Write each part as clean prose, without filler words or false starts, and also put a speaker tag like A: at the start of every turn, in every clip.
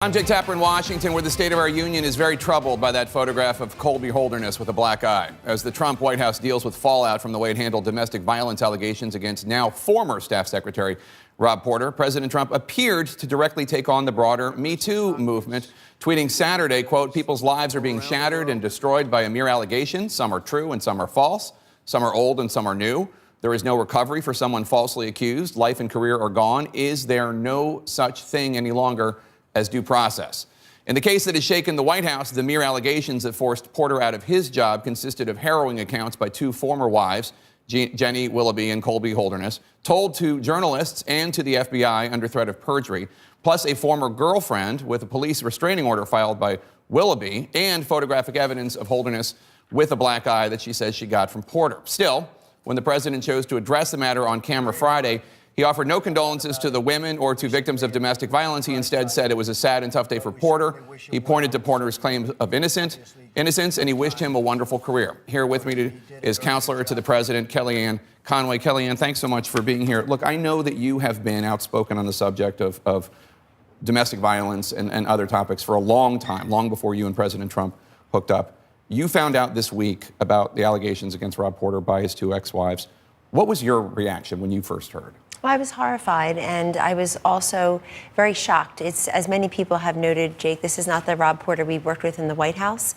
A: I'm Jake Tapper in Washington, where the state of our union is very troubled by that photograph of Colby Holderness with a black eye. As the Trump White House deals with fallout from the way it handled domestic violence allegations against now former Staff Secretary Rob Porter, President Trump appeared to directly take on the broader Me Too movement, tweeting Saturday, quote, "People's lives are being shattered and destroyed by a mere allegation. Some are true and some are false. Some are old and some are new. There is no recovery for someone falsely accused. Life and career are gone. Is there no such thing any longer as due process?" In the case that has shaken the White House, the mere allegations that forced Porter out of his job consisted of harrowing accounts by two former wives, Jenny Willoughby and Colby Holderness, told to journalists and to the FBI under threat of perjury, plus a former girlfriend with a police restraining order filed by Willoughby, and photographic evidence of Holderness with a black eye that she says she got from Porter. Still, when the president chose to address the matter on camera Friday, he offered no condolences to the women or to victims of domestic violence. He instead said it was a sad and tough day for Porter. He pointed to Porter's claims of innocence, and he wished him a wonderful career. Here with me is counselor to the president, Kellyanne Conway. Kellyanne, thanks so much for being here. Look, I know that you have been outspoken on the subject of domestic violence and other topics for a long time, long before you and President Trump hooked up. You found out this week about the allegations against Rob Porter by his two ex-wives. What was your reaction when you first heard?
B: Well, I was horrified, and I was also very shocked. It's, as many people have noted, Jake, this is not the Rob Porter we worked with in the White House.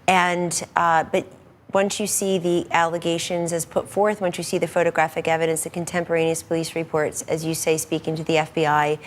B: And but once you see the allegations as put forth, once you see the photographic evidence, the contemporaneous police reports, as you say, speaking to the FBI,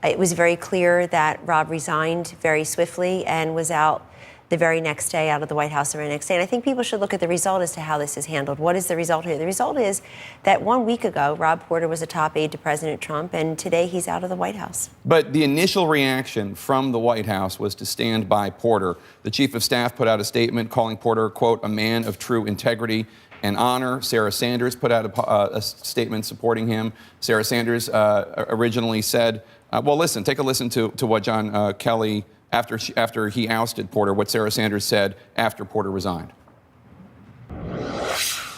B: it was very clear that Rob resigned very swiftly and was out the very next day, out of the White House the very next day. And I think people should look at the result as to how this is handled. What is the result here? The result is that 1 week ago, Rob Porter was a top aide to President Trump, and today he's out of the White House.
A: But the initial reaction from the White House was to stand by Porter. The chief of staff put out a statement calling Porter, quote, "a man of true integrity and honor." Sarah Sanders put out a statement supporting him. Sarah Sanders originally said, well, listen, take a listen to what John Kelly, after he ousted Porter, what Sarah Sanders said after Porter resigned.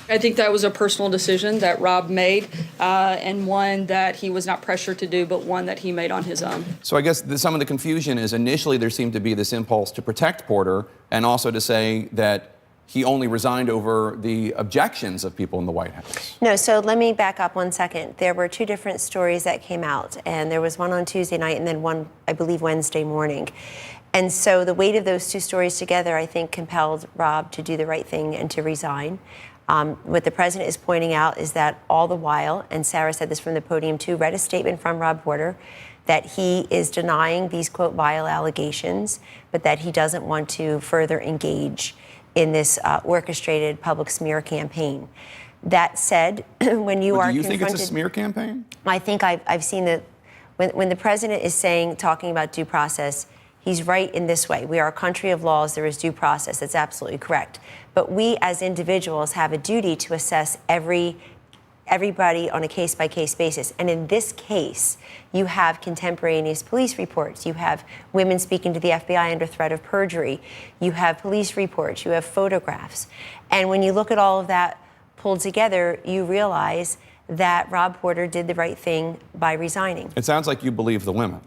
C: I think that was a personal decision that Rob made, and one that he was not pressured to do, but one that he made on his own.
A: So I guess some of the confusion is initially there seemed to be this impulse to protect Porter and also to say that he only resigned over the objections of people in the White House.
B: No, so let me back up 1 second. There were two different stories that came out, and there was one on Tuesday night and then one, I believe, Wednesday morning. And so the weight of those two stories together, I think, compelled Rob to do the right thing and to resign. What the president is pointing out is that all the while, and Sarah said this from the podium too, read a statement from Rob Porter, that he is denying these, quote, vile allegations, but that he doesn't want to further engage in this orchestrated public smear campaign. That said, when you are
A: do you
B: confronted,
A: think it's a smear campaign?
B: I think I've seen that when the president is talking about due process, he's right in this way. We are a country of laws. There is due process. That's absolutely correct. But we as individuals have a duty to assess everybody on a case-by-case basis. And in this case, you have contemporaneous police reports. You have women speaking to the FBI under threat of perjury. You have police reports. You have photographs. And when you look at all of that pulled together, you realize that Rob Porter did the right thing by resigning.
A: It sounds like you believe the women.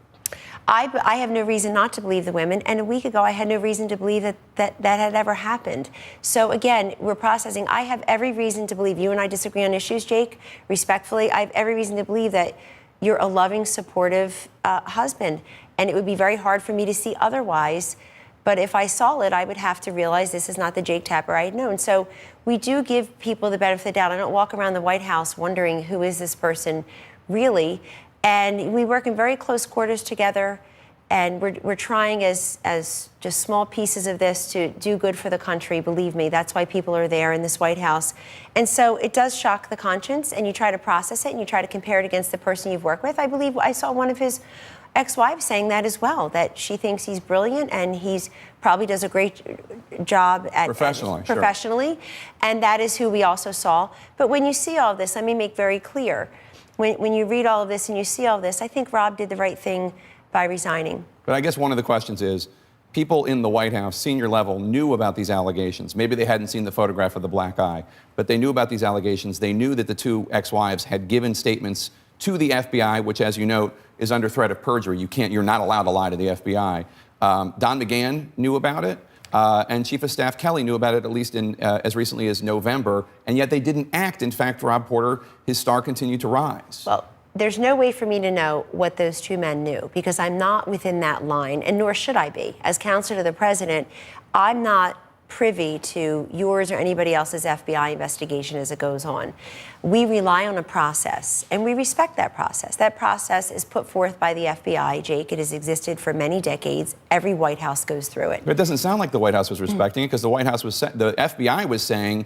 B: I have no reason not to believe the women, and a week ago I had no reason to believe that had ever happened. So again, we're processing. I have every reason to believe, you and I disagree on issues, Jake, respectfully, I have every reason to believe that you're a loving, supportive husband, and it would be very hard for me to see otherwise. But if I saw it, I would have to realize this is not the Jake Tapper I had known. So we do give people the benefit of the doubt. I don't walk around the White House wondering who is this person really. And we work in very close quarters together, and we're trying as just small pieces of this to do good for the country. Believe me, that's why people are there in this White House. And so it does shock the conscience, and you try to process it, and you try to compare it against the person you've worked with. I believe I saw one of his ex-wives saying that as well, that she thinks he's brilliant and he's probably does a great job at professionally, and that is who we also saw. But when you see all of this, let me make very clear, when you read all of this and you see all of this, I think Rob did the right thing by resigning.
A: But I guess one of the questions is, people in the White House, senior level, knew about these allegations. Maybe they hadn't seen the photograph of the black eye, but they knew about these allegations. They knew that the two ex-wives had given statements to the FBI, which, as you note, is under threat of perjury. You're not allowed to lie to the FBI. Don McGahn knew about it, and Chief of Staff Kelly knew about it at least as recently as November, and yet they didn't act. In fact, Rob Porter, his star continued to rise.
B: Well, there's no way for me to know what those two men knew because I'm not within that line, and nor should I be. As counselor to the president, I'm not privy to yours or anybody else's FBI investigation as it goes on. We rely on a process, and we respect that process. That process is put forth by the FBI, Jake. It has existed for many decades. Every White House goes through it.
A: But it doesn't sound like the White House was respecting it because the FBI was saying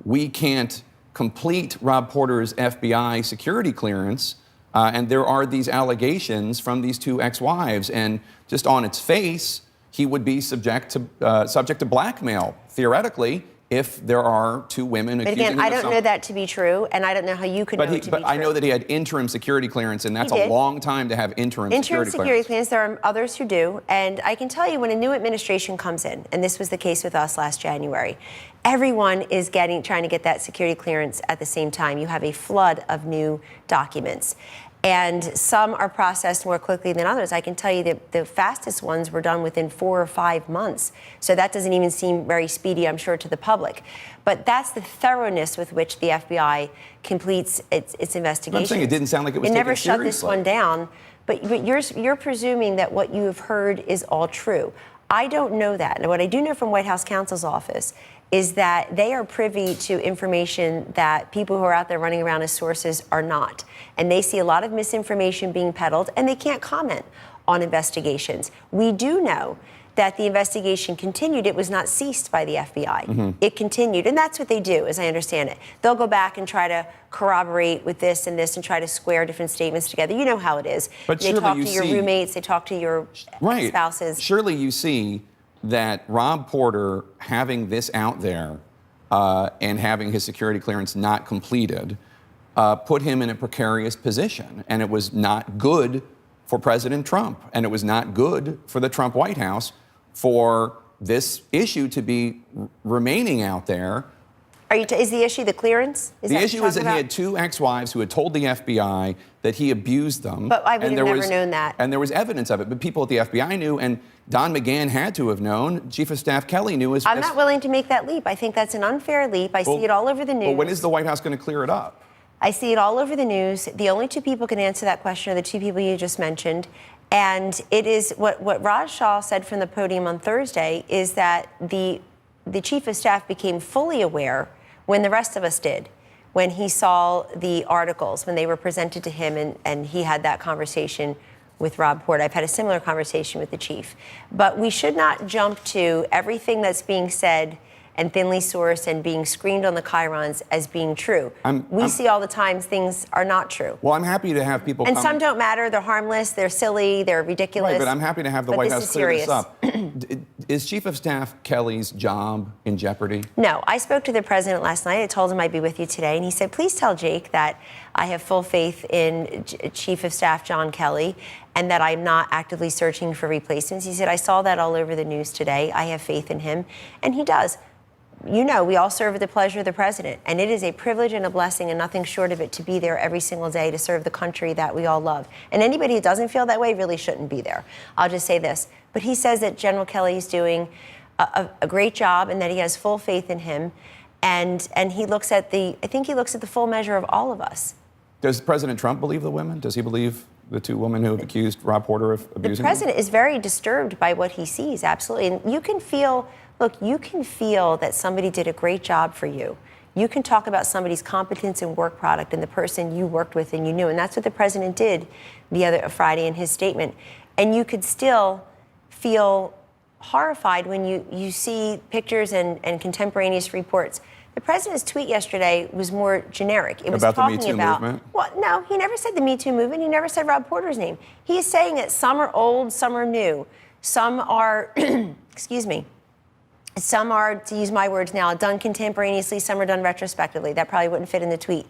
A: we can't complete Rob Porter's FBI security clearance, and there are these allegations from these two ex-wives, and just on its face, he would be subject to blackmail, theoretically, if there are two women accusing him of something.
B: But again, I don't know that to be true, and I don't know how you could know it to be true.
A: But I know that he had interim security clearance, and that's a long time to have interim security clearance.
B: There are others who do, and I can tell you when a new administration comes in, and this was the case with us last January, everyone is trying to get that security clearance at the same time. You have a flood of new documents. And some are processed more quickly than others. I can tell you that the fastest ones were done within 4 or 5 months. So that doesn't even seem very speedy, I'm sure, to the public. But that's the thoroughness with which the FBI completes its investigation.
A: I'm saying it didn't sound like it was
B: taken
A: taken seriously.
B: It never shut this one down. But you're presuming that what you have heard is all true. I don't know that. And what I do know from White House counsel's office is that they are privy to information that people who are out there running around as sources are not. And they see a lot of misinformation being peddled, and they can't comment on investigations. We do know that the investigation continued. It was not ceased by the FBI. Mm-hmm. It continued, and that's what they do, as I understand it. They'll go back and try to corroborate with this and this and try to square different statements together. You know how it is.
A: But
B: they talk to your roommates, they talk to your spouses.
A: Surely you see that Rob Porter having this out there and having his security clearance not completed put him in a precarious position. And it was not good for President Trump. And it was not good for the Trump White House for this issue to be remaining out there.
B: Is the issue the clearance?
A: The issue is that he had two ex-wives who had told the FBI that he abused them.
B: But I would have never known that.
A: And there was evidence of it. But people at the FBI knew, and Don McGahn had to have known. Chief of Staff Kelly knew.
B: I'm not willing to make that leap. I think that's an unfair leap. I see it all over the news.
A: Well, when is the White House going to clear it up?
B: I see it all over the news. The only two people who can answer that question are the two people you just mentioned. And it is what Raj Shah said from the podium on Thursday is that the Chief of Staff became fully aware when the rest of us did, when he saw the articles, when they were presented to him, and he had that conversation with Rob Porter. I've had a similar conversation with the chief. But we should not jump to everything that's being said and thinly sourced and being screamed on the chyrons as being true. We see all the time things are not true.
A: Well, I'm happy to have people
B: and some don't matter. They're harmless. They're silly. They're ridiculous.
A: Right, but I'm happy to have the White House clear this up. Is Chief of Staff Kelly's job in jeopardy?
B: No. I spoke to the president last night. I told him I'd be with you today. And he said, please tell Jake that I have full faith in Chief of Staff John Kelly and that I'm not actively searching for replacements. He said, I saw that all over the news today. I have faith in him. And he does. You know, we all serve at the pleasure of the president, and it is a privilege and a blessing and nothing short of it to be there every single day to serve the country that we all love. And anybody who doesn't feel that way really shouldn't be there. I'll just say this. But he says that General Kelly is doing a great job and that he has full faith in him. And he looks at I think he looks at the full measure of all of us.
A: Does President Trump believe the women? Does he believe the two women who have accused Rob Porter of abusing him?
B: The president is very disturbed by what he sees, absolutely. And you can feel... Look, you can feel that somebody did a great job for you. You can talk about somebody's competence and work product and the person you worked with and you knew. And that's what the president did the other Friday in his statement. And you could still feel horrified when you see pictures and contemporaneous reports. The president's tweet yesterday was more generic. It was
A: about
B: talking
A: the Me Too
B: about,
A: movement?
B: Well, no, he never said the Me Too movement. He never said Rob Porter's name. He is saying that some are old, some are new. Some are, excuse me, some are, to use my words now, done contemporaneously, some are done retrospectively. That probably wouldn't fit in the tweet.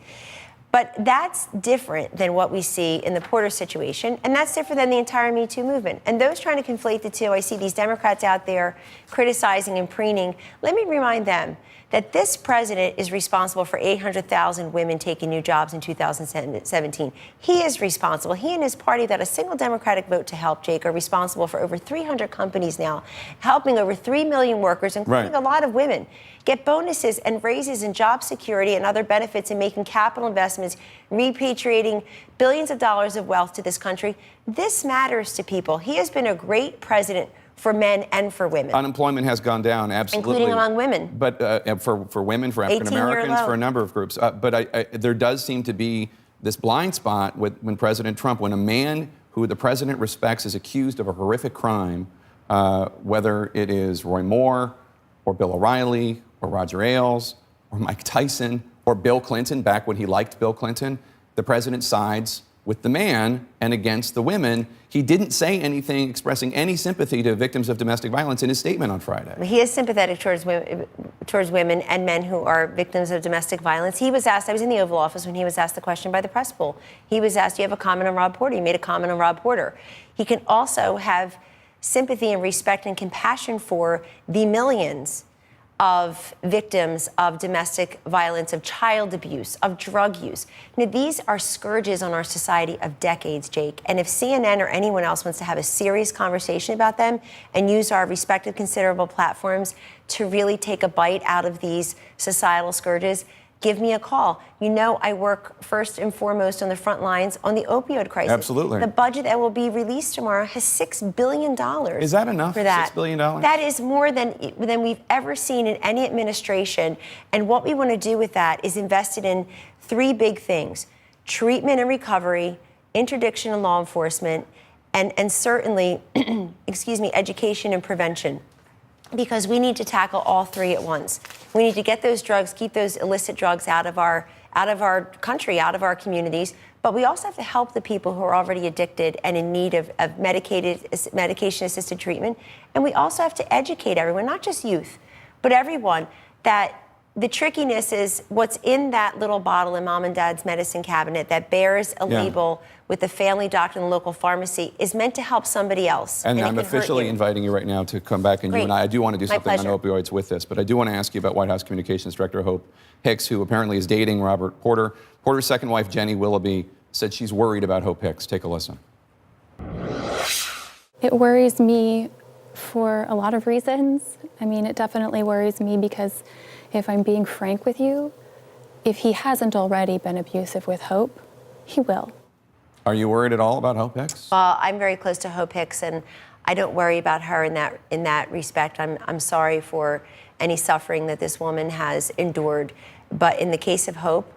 B: But that's different than what we see in the Porter situation, and that's different than the entire Me Too movement. And those trying to conflate the two, I see these Democrats out there criticizing and preening. Let me remind them that this president is responsible for 800,000 women taking new jobs in 2017. He is responsible. He and his party, without a single Democratic vote to help, Jake, are responsible for over 300 companies now, helping over 3 million workers, including a lot of women, get bonuses and raises in job security and other benefits, and making capital investments, repatriating billions of dollars of wealth to this country. This matters to people. He has been a great president for men and for women.
A: Unemployment has gone down, absolutely.
B: Including among women.
A: But for women, for African Americans, for a number of groups. But there does seem to be this blind spot when President Trump, when a man who the president respects is accused of a horrific crime, whether it is Roy Moore or Bill O'Reilly or Roger Ailes or Mike Tyson or Bill Clinton, back when he liked Bill Clinton, the president sides with the man and against the women. He didn't say anything expressing any sympathy to victims of domestic violence in his statement on Friday.
B: He is sympathetic towards women and men who are victims of domestic violence. He was asked, I was in the Oval Office when he was asked the question by the press pool. He was asked, do you have a comment on Rob Porter? He made a comment on Rob Porter. He can also have sympathy and respect and compassion for the millions of victims of domestic violence, of child abuse, of drug use. Now, these are scourges on our society of decades, Jake. And if CNN or anyone else wants to have a serious conversation about them and use our respected, considerable platforms to really take a bite out of these societal scourges, give me a call. You know, I work first and foremost on the front lines on the opioid crisis.
A: Absolutely.
B: The budget that will be released tomorrow has $6 billion.
A: Is that enough?
B: For that.
A: $6 billion?
B: That is more than we've ever seen in any administration. And what we want to do with that is invest it in three big things: treatment and recovery, interdiction and law enforcement, and certainly, education and prevention. Because we need to tackle all three at once. We need to get those drugs, keep those illicit drugs out of our country, out of our communities. But we also have to help the people who are already addicted and in need of medication-assisted treatment. And we also have to educate everyone, not just youth, but everyone, that the trickiness is what's in that little bottle in mom and dad's medicine cabinet that bears a label with the family doctor and the local pharmacy is meant to help somebody else.
A: And I'm officially inviting you right now to come back, and you and I do want to do something on opioids with this, but I do want to ask you about White House Communications Director Hope Hicks, who apparently is dating Robert Porter. Porter's second wife, Jenny Willoughby, said she's worried about Hope Hicks. Take a listen.
D: It worries me for a lot of reasons. I mean, it definitely worries me because, if I'm being frank with you, if he hasn't already been abusive with Hope, he will.
A: Are you worried at all about Hope Hicks?
B: Well, I'm very close to Hope Hicks, and I don't worry about her in that respect. I'm sorry for any suffering that this woman has endured. But in the case of Hope,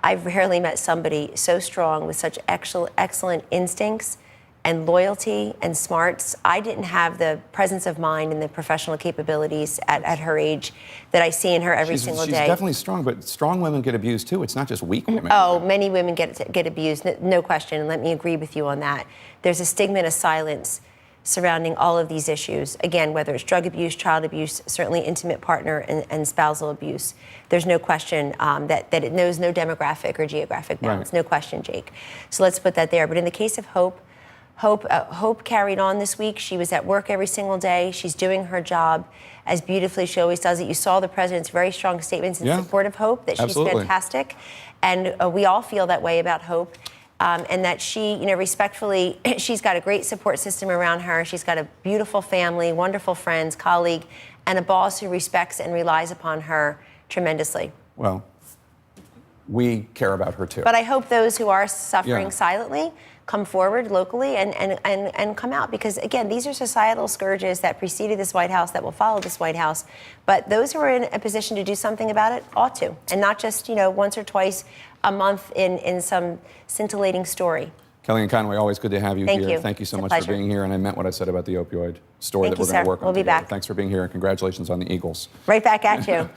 B: I've rarely met somebody so strong with such excellent instincts and loyalty and smarts. I didn't have the presence of mind and the professional capabilities at her age that I see in her every single day.
A: She's definitely strong, but strong women get abused too. It's not just weak women.
B: Oh, many women get abused, no question, and let me agree with you on that. There's a stigma and a silence surrounding all of these issues. Again, whether it's drug abuse, child abuse, certainly intimate partner and spousal abuse. There's no question that it knows no demographic or geographic bounds. Right. No question, Jake. So let's put that there. But in the case of Hope carried on this week. She was at work every single day. She's doing her job as beautifully as she always does it. You saw the president's very strong statements in support of Hope, that she's fantastic. And we all feel that way about Hope. And that she, respectfully, she's got a great support system around her. She's got a beautiful family, wonderful friends, colleague, and a boss who respects and relies upon her tremendously.
A: Well, we care about her too.
B: But I hope those who are suffering silently come forward locally and come out, because again, these are societal scourges that preceded this White House, that will follow this White House. But those who are in a position to do something about it ought to, and not just once or twice a month in some scintillating story.
A: Kellyanne Conway, always good to have you here. Thank you so much for being here, and I meant what I said about the opioid story that we're going to work on together.
B: We'll be back.
A: Thanks for being here, and congratulations on the Eagles.
B: Right back at you.